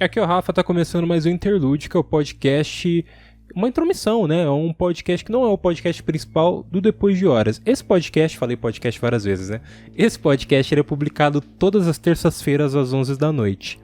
Aqui é o Rafa, tá começando mais um Interlude, que é o podcast, uma intromissão, né? É um podcast que não é o podcast principal do Depois de Horas. Esse podcast, falei podcast várias vezes, né? Esse podcast ele é publicado todas as terças-feiras às 11 da noite.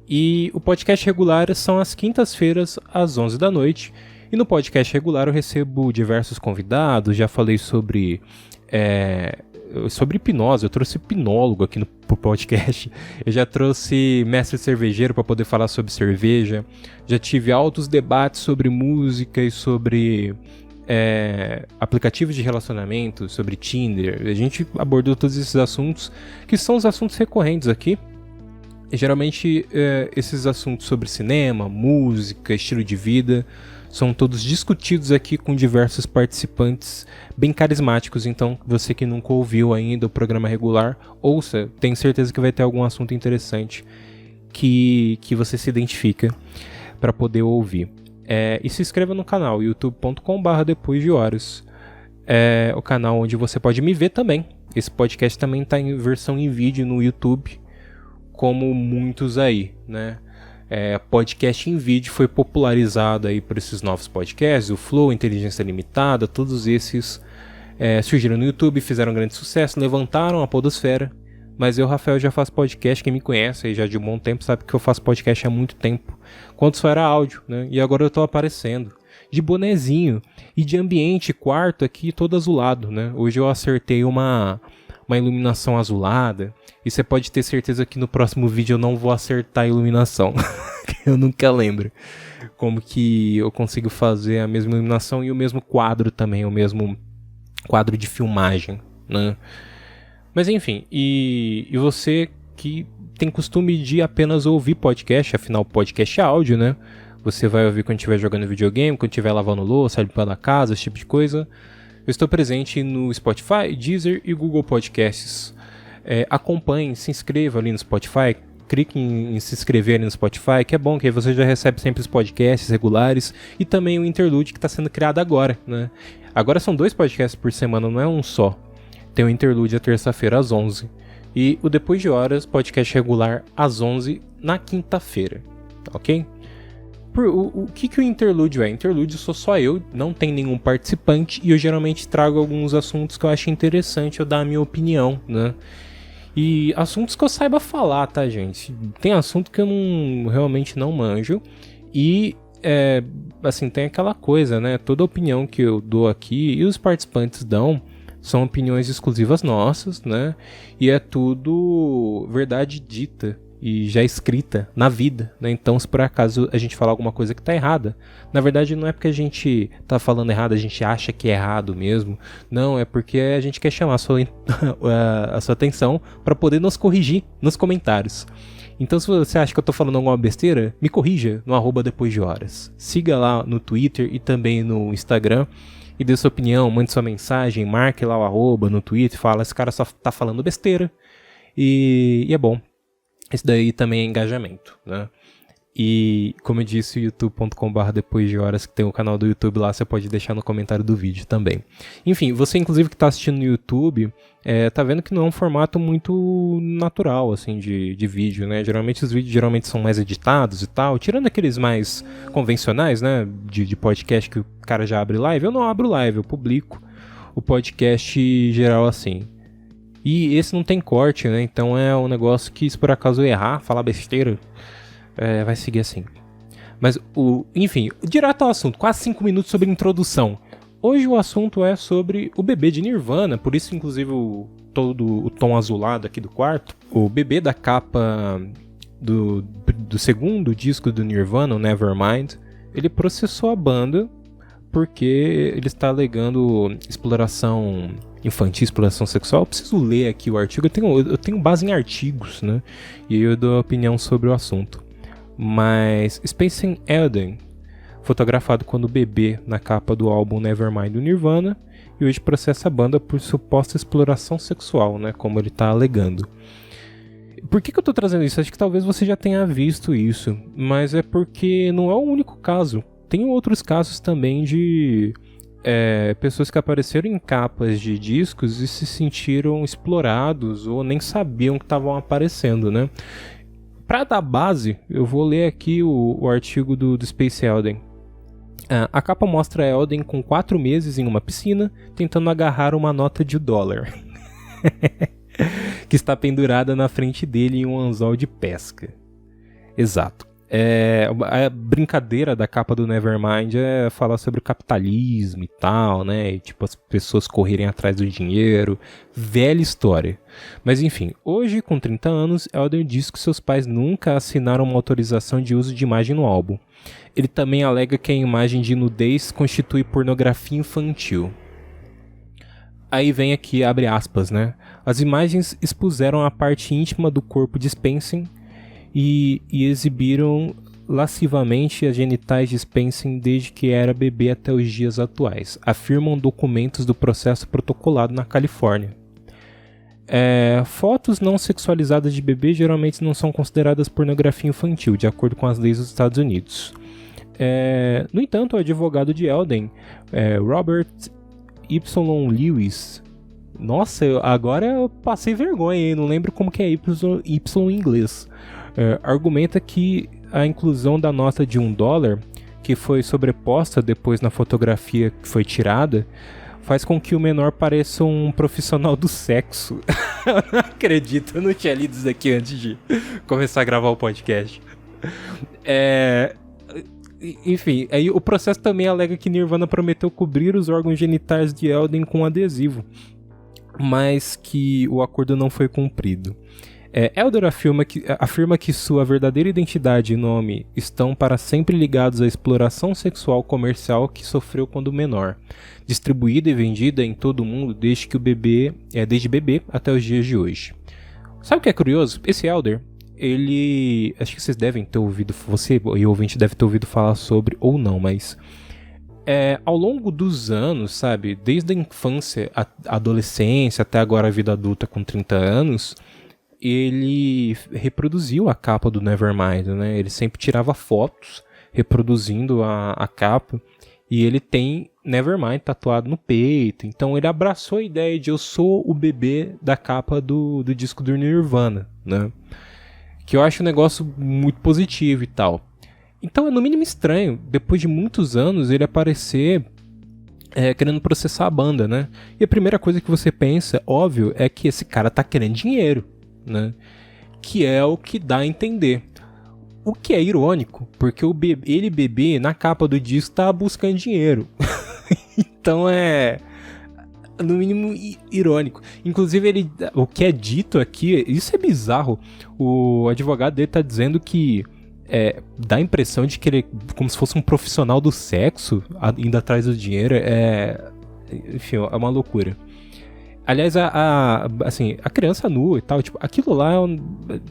E o podcast regular são às quintas-feiras às 11 da noite. E no podcast regular eu recebo diversos convidados, já falei sobre hipnose, eu trouxe hipnólogo aqui pro podcast, eu já trouxe mestre cervejeiro para poder falar sobre cerveja, já tive altos debates sobre música e sobre aplicativos de relacionamento, sobre Tinder. A gente abordou todos esses assuntos, que são os assuntos recorrentes aqui. E geralmente esses assuntos sobre cinema, música, estilo de vida são todos discutidos aqui com diversos participantes bem carismáticos. Então, você que nunca ouviu ainda o programa regular, ouça, tenho certeza que vai ter algum assunto interessante que você se identifica para poder ouvir. E se inscreva no canal youtube.com/depois de horas. É o canal onde você pode me ver também. Esse podcast também está em versão em vídeo no YouTube, como muitos aí, né? Podcast em vídeo foi popularizado aí por esses novos podcasts, o Flow, Inteligência Limitada, todos esses surgiram no YouTube, fizeram um grande sucesso, levantaram a podosfera. Mas eu, Rafael, já faço podcast, quem me conhece aí já de um bom tempo sabe que eu faço podcast há muito tempo, quando só era áudio, né? E agora eu tô aparecendo de bonezinho e de ambiente, quarto aqui todo azulado, né? Hoje eu acertei uma iluminação azulada. E você pode ter certeza que no próximo vídeo eu não vou acertar a iluminação. Eu nunca lembro como que eu consigo fazer a mesma iluminação e o mesmo quadro também, o mesmo quadro de filmagem, né? Mas enfim, e você que tem costume de apenas ouvir podcast, afinal podcast é áudio, né? Você vai ouvir quando estiver jogando videogame, quando estiver lavando louça, limpando a casa, esse tipo de coisa. Eu estou presente no Spotify, Deezer e Google Podcasts. Acompanhe, se inscreva ali no Spotify, clique em se inscrever ali no Spotify, que é bom, que aí você já recebe sempre os podcasts regulares e também o Interlude que está sendo criado agora, né? Agora são 2 podcasts por semana, não é um só. Tem o Interlude a terça-feira às 11 e o Depois de Horas, podcast regular às 11 na quinta-feira, ok? O que o Interlude é? Interlude sou só eu, não tem nenhum participante e eu geralmente trago alguns assuntos que eu acho interessante eu dar a minha opinião, né? E assuntos que eu saiba falar, tá, gente? Tem assunto que eu realmente não manjo. E, assim, tem aquela coisa, né? Toda opinião que eu dou aqui e os participantes dão são opiniões exclusivas nossas, né? E é tudo verdade dita e já escrita na vida, né? Então, se por acaso a gente falar alguma coisa que tá errada, na verdade não é porque a gente tá falando errado, a gente acha que é errado mesmo. Não, é porque a gente quer chamar a sua atenção para poder nos corrigir nos comentários. Então, se você acha que eu tô falando alguma besteira, me corrija no @depois de horas. Siga lá no Twitter e também no Instagram e dê sua opinião, mande sua mensagem, marque lá o @ no Twitter, fala, esse cara só tá falando besteira. E é bom. Esse daí também é engajamento, né? E, como eu disse, youtube.com/depois de horas, que tem o canal do YouTube lá, você pode deixar no comentário do vídeo também. Enfim, você inclusive que está assistindo no YouTube, tá vendo que não é um formato muito natural, assim, de vídeo, né? Geralmente os vídeos são mais editados e tal, tirando aqueles mais convencionais, né? De podcast que o cara já abre live. Eu não abro live, eu publico o podcast geral assim. E esse não tem corte, né? Então é um negócio que, se por acaso eu errar, falar besteira, vai seguir assim. Mas, enfim, direto ao assunto, quase 5 minutos sobre introdução. Hoje o assunto é sobre o bebê de Nirvana, por isso, inclusive, todo o tom azulado aqui do quarto. O bebê da capa do segundo disco do Nirvana, o Nevermind, ele processou a banda porque ele está alegando exploração infantil, exploração sexual. Eu preciso ler aqui o artigo, eu tenho base em artigos, né? E aí eu dou opinião sobre o assunto. Mas Spencer Elden, fotografado quando bebê na capa do álbum Nevermind do Nirvana, e hoje processa a banda por suposta exploração sexual, né? Como ele está alegando. Por que eu tô trazendo isso? Acho que talvez você já tenha visto isso, mas é porque não é o único caso. Tem outros casos também de pessoas que apareceram em capas de discos e se sentiram explorados ou nem sabiam que estavam aparecendo, né? Pra dar base, eu vou ler aqui o artigo do Space Elden. A capa mostra Elden com 4 meses em uma piscina, tentando agarrar uma nota de $1. Que está pendurada na frente dele em um anzol de pesca. Exato. A brincadeira da capa do Nevermind é falar sobre o capitalismo e tal, né? E, tipo, as pessoas correrem atrás do dinheiro. Velha história. Mas enfim, hoje, com 30 anos, Elden diz que seus pais nunca assinaram uma autorização de uso de imagem no álbum. Ele também alega que a imagem de nudez constitui pornografia infantil. Aí vem aqui, abre aspas, né? As imagens expuseram a parte íntima do corpo de Spencer e exibiram lascivamente as genitais de Spencer desde que era bebê até os dias atuais, afirmam documentos do processo protocolado na Califórnia. Fotos não sexualizadas de bebê geralmente não são consideradas pornografia infantil, de acordo com as leis dos Estados Unidos. No entanto, o advogado de Elden, Robert Y. Lewis... Nossa, agora eu passei vergonha, hein? Não lembro como que é Y em inglês. Argumenta que a inclusão da nota de $1, que foi sobreposta depois na fotografia que foi tirada, faz com que o menor pareça um profissional do sexo. Eu não acredito, eu não tinha lido isso aqui antes de começar a gravar o podcast. Enfim, aí o processo também alega que Nirvana prometeu cobrir os órgãos genitais de Elden com adesivo, mas que o acordo não foi cumprido. Elder afirma que sua verdadeira identidade e nome estão para sempre ligados à exploração sexual comercial que sofreu quando menor, distribuída e vendida em todo o mundo desde bebê até os dias de hoje. Sabe o que é curioso? Esse Elder, ele... Acho que vocês devem ter ouvido, você e o ouvinte deve ter ouvido falar sobre, ou não, mas... ao longo dos anos, sabe, desde a infância, a adolescência, até agora a vida adulta com 30 anos, ele reproduziu a capa do Nevermind, né? Ele sempre tirava fotos reproduzindo a capa, e ele tem Nevermind tatuado no peito, então ele abraçou a ideia de eu sou o bebê da capa do disco do Nirvana, né? Que eu acho um negócio muito positivo e tal. Então é no mínimo estranho, depois de muitos anos, ele aparecer querendo processar a banda, né? E a primeira coisa que você pensa, óbvio, é que esse cara tá querendo dinheiro, né? Que é o que dá a entender. O que é irônico, porque ele bebê na capa do disco tá buscando dinheiro. Então é... no mínimo irônico. Inclusive, o que é dito aqui, isso é bizarro. O advogado dele tá dizendo que dá a impressão de que ele, como se fosse um profissional do sexo, indo atrás do dinheiro, enfim, é uma loucura. Aliás, assim, a criança nua e tal, tipo, aquilo lá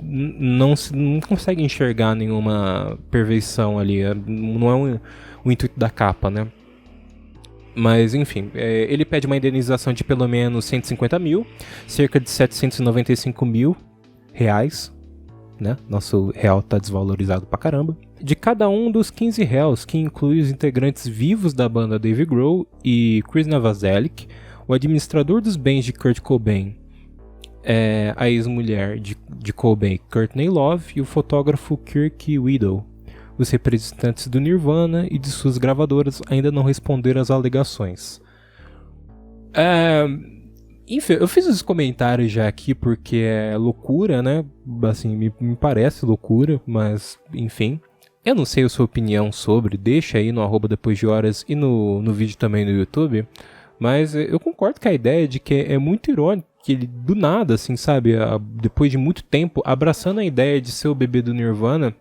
não consegue enxergar nenhuma perversão ali, não é o intuito da capa, né? Mas, enfim, ele pede uma indenização de pelo menos 150 mil, cerca de 795 mil reais, né? Nosso real tá desvalorizado pra caramba. De cada um dos 15 réus, que inclui os integrantes vivos da banda Dave Grohl e Chris Novoselic, o administrador dos bens de Kurt Cobain, a ex-mulher de Cobain, Courtney Love, e o fotógrafo Kirk Whittle. Os representantes do Nirvana e de suas gravadoras ainda não responderam às alegações. Enfim, eu fiz os comentários já aqui porque é loucura, né? Assim, me parece loucura, mas enfim. Eu não sei a sua opinião sobre, deixa aí no @depoisdehoras e no vídeo também no YouTube. Mas eu concordo com a ideia de que é muito irônico que ele, do nada, assim, sabe, depois de muito tempo, abraçando a ideia de ser o bebê do Nirvana,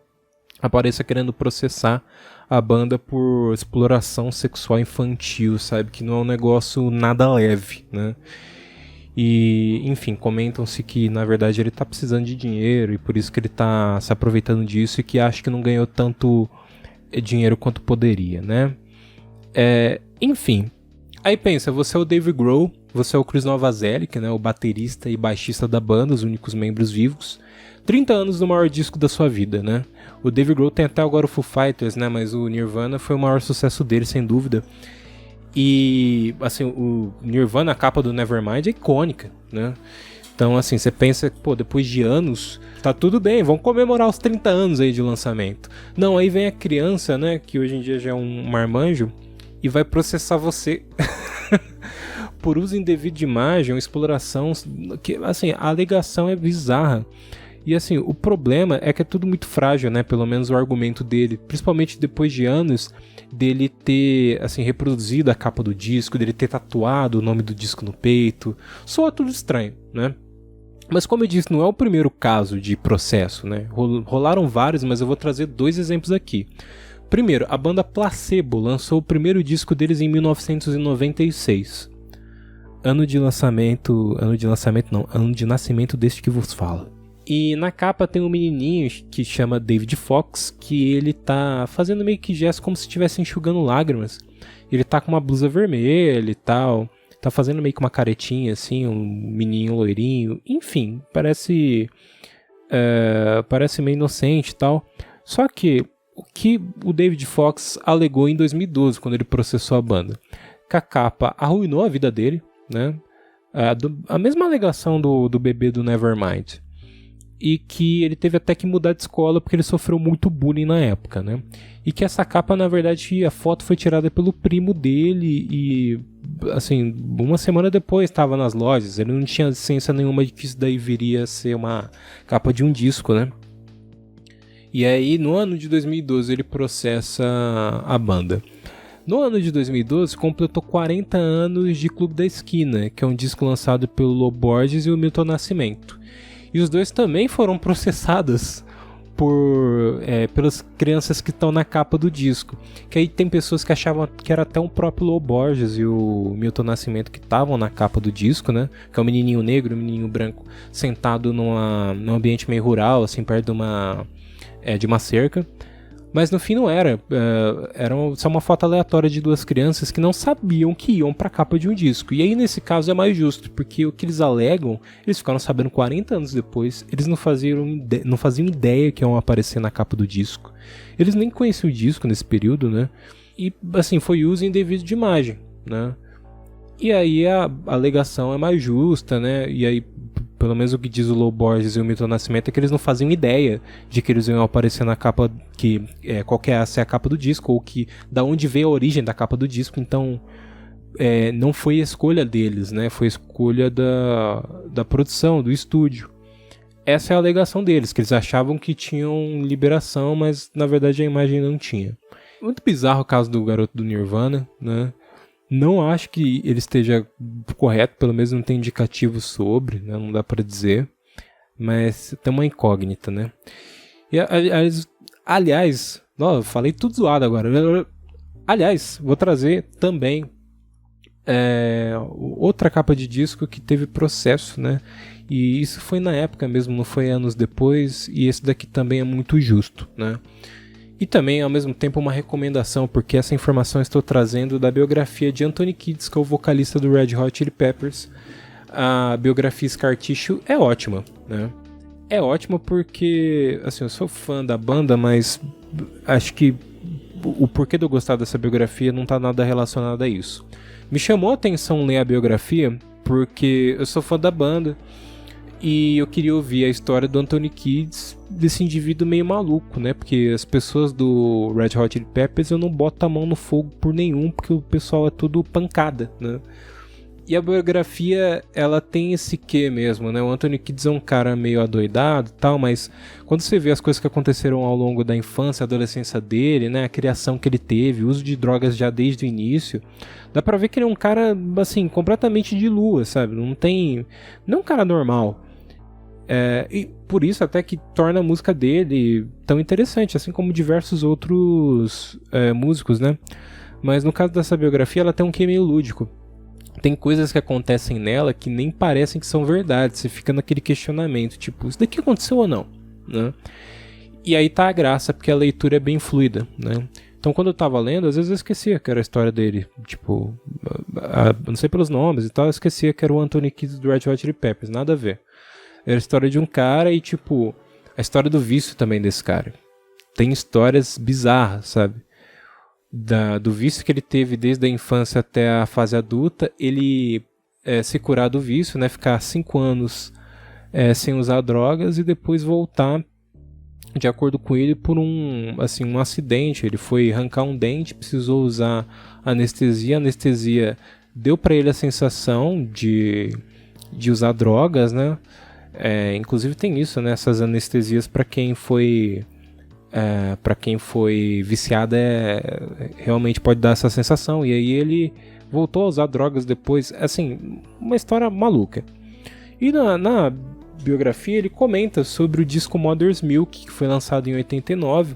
apareça querendo processar a banda por exploração sexual infantil, sabe, que não é um negócio nada leve, né? E, enfim, comentam-se que, na verdade, ele tá precisando de dinheiro e por isso que ele tá se aproveitando disso e que acha que não ganhou tanto dinheiro quanto poderia, né? Enfim... Aí pensa, você é o Dave Grohl, você é o Chris Novoselic, né, o baterista e baixista da banda, os únicos membros vivos. 30 anos do maior disco da sua vida, né? O Dave Grohl tem até agora o Foo Fighters, né, mas o Nirvana foi o maior sucesso dele, sem dúvida. E, assim, o Nirvana, a capa do Nevermind é icônica, né? Então, assim, você pensa, pô, depois de anos, tá tudo bem, vamos comemorar os 30 anos aí de lançamento. Não, aí vem a criança, né, que hoje em dia já é um marmanjo, e vai processar você por uso indevido de imagem, ou exploração, que, assim, a alegação é bizarra. E assim, o problema é que é tudo muito frágil, né? Pelo menos o argumento dele, principalmente depois de anos dele ter, assim, reproduzido a capa do disco, dele ter tatuado o nome do disco no peito. Soa tudo estranho, né? Mas como eu disse, não é o primeiro caso de processo, né? Rolaram vários, mas eu vou trazer 2 exemplos aqui. Primeiro, a banda Placebo lançou o primeiro disco deles em 1996. Ano de nascimento deste que vos falo. E na capa tem um menininho que chama David Fox, que ele tá fazendo meio que gesto como se estivesse enxugando lágrimas. Ele tá com uma blusa vermelha e tal, tá fazendo meio que uma caretinha assim, um menininho loirinho. Enfim, parece meio inocente e tal. Só que o que o David Fox alegou em 2012, quando ele processou a banda, que a capa arruinou a vida dele, né? A mesma alegação do bebê do Nevermind. E que ele teve até que mudar de escola porque ele sofreu muito bullying na época, né? E que essa capa, na verdade, a foto foi tirada pelo primo dele e, assim, uma semana depois estava nas lojas. Ele não tinha ciência nenhuma de que isso daí viria a ser uma capa de um disco, né? E aí, no ano de 2012, ele processa a banda. No ano de 2012, completou 40 anos de Clube da Esquina, que é um disco lançado pelo Lobo Borges e o Milton Nascimento. E os dois também foram processados pelas crianças que estão na capa do disco. Que aí tem pessoas que achavam que era até o próprio Lobo Borges e o Milton Nascimento que estavam na capa do disco, né? Que é um menininho negro e um menininho branco sentado num ambiente meio rural, assim, perto de uma cerca. Mas no fim não era. Era só uma foto aleatória de 2 crianças que não sabiam que iam pra capa de um disco. E aí nesse caso é mais justo, porque o que eles alegam, eles ficaram sabendo 40 anos depois, eles não faziam ideia que iam aparecer na capa do disco. Eles nem conheciam o disco nesse período, né? E assim, foi uso indevido de imagem, né? E aí a alegação é mais justa, né? E aí, pelo menos o que diz o Lobo Borges e o Milton Nascimento é que eles não faziam ideia de que eles iam aparecer na capa, qual que ia ser a capa do disco, ou que da onde veio a origem da capa do disco. Então não foi a escolha deles, né? Foi a escolha da produção, do estúdio. Essa é a alegação deles, que eles achavam que tinham liberação, mas na verdade a imagem não tinha. Muito bizarro o caso do garoto do Nirvana, né? Não acho que ele esteja correto, pelo menos não tem indicativo sobre, né? Não dá pra dizer, mas tem uma incógnita, né? E, aliás, eu falei tudo zoado agora. Aliás, vou trazer também outra capa de disco que teve processo, né? E isso foi na época mesmo, não foi anos depois, e esse daqui também é muito justo, né? E também, ao mesmo tempo, uma recomendação, porque essa informação eu estou trazendo da biografia de Anthony Kiedis, que é o vocalista do Red Hot Chili Peppers. A biografia Scar Tissue é ótima, né? É ótima porque, assim, eu sou fã da banda, mas acho que o porquê de eu gostar dessa biografia não está nada relacionado a isso. Me chamou a atenção ler a biografia porque eu sou fã da banda e eu queria ouvir a história do Anthony Kiedis, desse indivíduo meio maluco, né? Porque as pessoas do Red Hot Chili Peppers eu não boto a mão no fogo por nenhum, porque o pessoal é tudo pancada, né? E a biografia, ela tem esse quê mesmo, né? O Anthony Kiedis é um cara meio adoidado e tal, mas quando você vê as coisas que aconteceram ao longo da infância e adolescência dele, né? A criação que ele teve, o uso de drogas já desde o início, dá pra ver que ele é um cara, assim, completamente de lua, sabe? Não é um cara normal. E por isso até que torna a música dele tão interessante, assim como diversos outros músicos, né? Mas no caso dessa biografia, ela tem um quê meio lúdico. Tem coisas que acontecem nela que nem parecem que são verdade. Você fica naquele questionamento, tipo, isso daqui aconteceu ou não? Né? E aí tá a graça, porque a leitura é bem fluida, né? Então quando eu tava lendo, às vezes eu esquecia que era a história dele. Tipo, não sei pelos nomes e tal, eu esquecia que era o Anthony Kiedis do Red Hot Chili Peppers, nada a ver. Era a história de um cara e, tipo, a história do vício também desse cara. Tem histórias bizarras, sabe? Do vício que ele teve desde a infância até a fase adulta, ele se curar do vício, né? Ficar 5 anos sem usar drogas e depois voltar, de acordo com ele, por um acidente. Ele foi arrancar um dente, precisou usar anestesia. A anestesia deu para ele a sensação de usar drogas, né? Inclusive tem isso, né? Essas anestesias para quem foi viciado realmente pode dar essa sensação. E aí ele voltou a usar drogas depois. Assim, uma história maluca. E na biografia ele comenta sobre o disco Mother's Milk, que foi lançado em 89.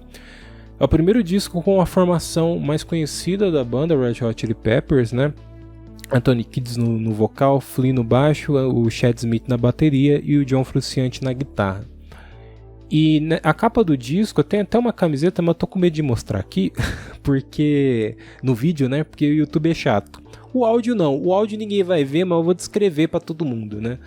É o primeiro disco com a formação mais conhecida da banda, Red Hot Chili Peppers, né? Anthony Kiedis no vocal, Flea no baixo, o Chad Smith na bateria e o John Frusciante na guitarra. E a capa do disco, tem até uma camiseta, mas eu tô com medo de mostrar aqui, porque no vídeo, né? Porque o YouTube é chato. O áudio não, o áudio ninguém vai ver, mas eu vou descrever pra todo mundo, né?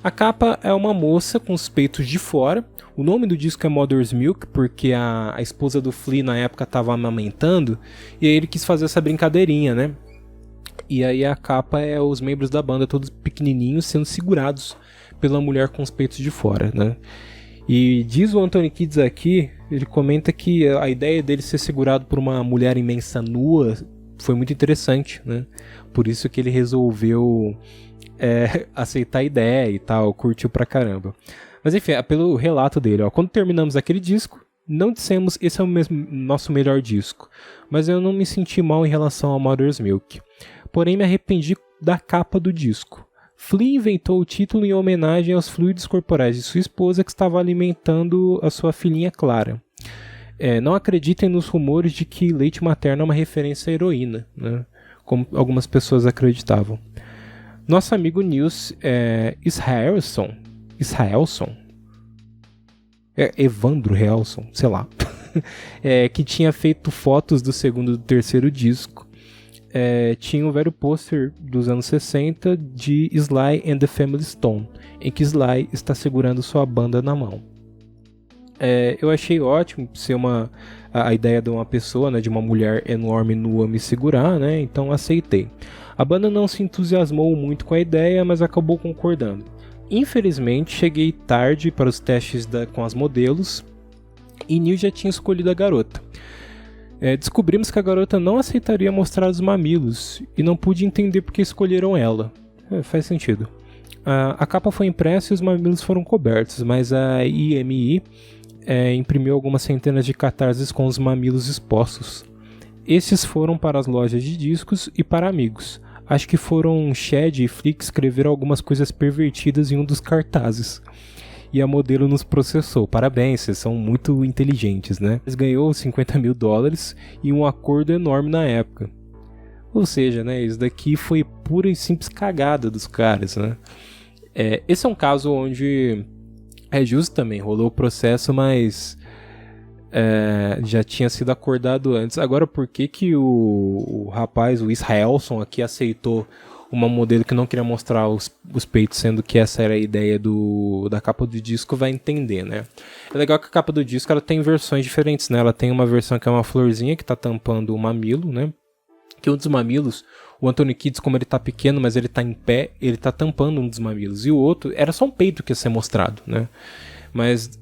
A capa é uma moça com os peitos de fora. O nome do disco é Mother's Milk, porque a esposa do Flea na época estava amamentando, e aí ele quis fazer essa brincadeirinha, né? E aí a capa é os membros da banda todos pequenininhos sendo segurados pela mulher com os peitos de fora, né? E diz o Anthony Kiedis aqui, ele comenta que a ideia dele ser segurado por uma mulher imensa nua foi muito interessante, né? Por isso que ele resolveu aceitar a ideia e tal, curtiu pra caramba. Mas enfim, pelo relato dele, ó, quando terminamos aquele disco, não dissemos esse é o nosso melhor disco, mas eu não me senti mal em relação ao Mother's Milk. Porém, me arrependi da capa do disco. Flea inventou o título em homenagem aos fluidos corporais de sua esposa que estava alimentando a sua filhinha Clara. Não acreditem nos rumores de que leite materno é uma referência à heroína, né? Como algumas pessoas acreditavam. Nosso amigo Nils Israelson, Evandro Helson, sei lá, que tinha feito fotos do segundo e do terceiro disco, tinha um velho pôster dos anos 60 de Sly and the Family Stone, em que Sly está segurando sua banda na mão. Eu achei ótimo ser a ideia de uma pessoa, né, de uma mulher enorme nua me segurar, né, então aceitei. A banda não se entusiasmou muito com a ideia, mas acabou concordando. Infelizmente, cheguei tarde para os testes com as modelos e Neil já tinha escolhido a garota. Descobrimos que a garota não aceitaria mostrar os mamilos e não pude entender porque escolheram ela. Faz sentido. A capa foi impressa e os mamilos foram cobertos, mas a IMI imprimiu algumas centenas de cartazes com os mamilos expostos. Esses foram para as lojas de discos e para amigos. Acho que foram Chad e Flea que escreveram algumas coisas pervertidas em um dos cartazes. E a modelo nos processou. Parabéns, vocês são muito inteligentes, né? Eles ganhou $50 mil e um acordo enorme na época. Ou seja, né, isso daqui foi pura e simples cagada dos caras, né? Esse é um caso onde é justo também, rolou o processo, mas já tinha sido acordado antes. Agora, por que o rapaz, o Israelson aqui, aceitou uma modelo que não queria mostrar os peitos, sendo que essa era a ideia da capa do disco, vai entender, né? É legal que a capa do disco ela tem versões diferentes, né? Ela tem uma versão que é uma florzinha que tá tampando o mamilo, né? Que um dos mamilos, o Anthony Kiedis, como ele tá pequeno, mas ele tá em pé, ele tá tampando um dos mamilos. E o outro, era só um peito que ia ser mostrado, né? Mas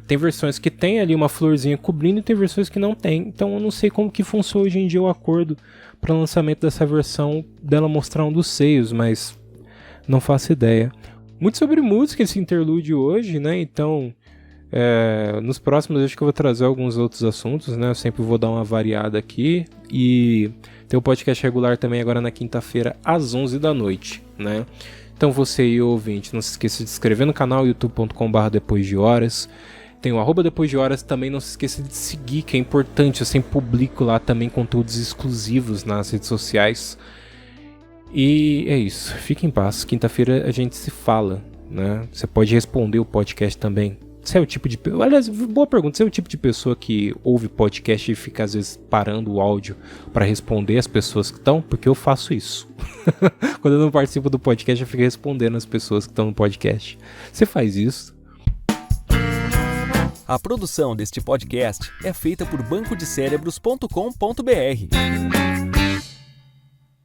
tem versões que tem ali uma florzinha cobrindo e tem versões que não tem. Então eu não sei como que funciona hoje em dia o acordo para o lançamento dessa versão dela mostrar um dos seios, mas não faço ideia. Muito sobre música esse interlúdio hoje, né? Então nos próximos acho que eu vou trazer alguns outros assuntos, né? Eu sempre vou dar uma variada aqui. E tem o podcast regular também agora na quinta-feira às 11 da noite, né? Então você e o ouvinte, não se esqueça de se inscrever no canal youtube.com/depois de horas. Tem o @depois de horas também, não se esqueça de seguir, que é importante. Eu sempre publico lá também conteúdos exclusivos nas redes sociais. E é isso, fique em paz. Quinta-feira a gente se fala, né? Você pode responder o podcast também. Você é o tipo de... Aliás, boa pergunta. Você é o tipo de pessoa que ouve podcast e fica às vezes parando o áudio para responder as pessoas que estão? Porque eu faço isso. Quando eu não participo do podcast, eu fico respondendo as pessoas que estão no podcast. Você faz isso? A produção deste podcast é feita por bancodecerebros.com.br.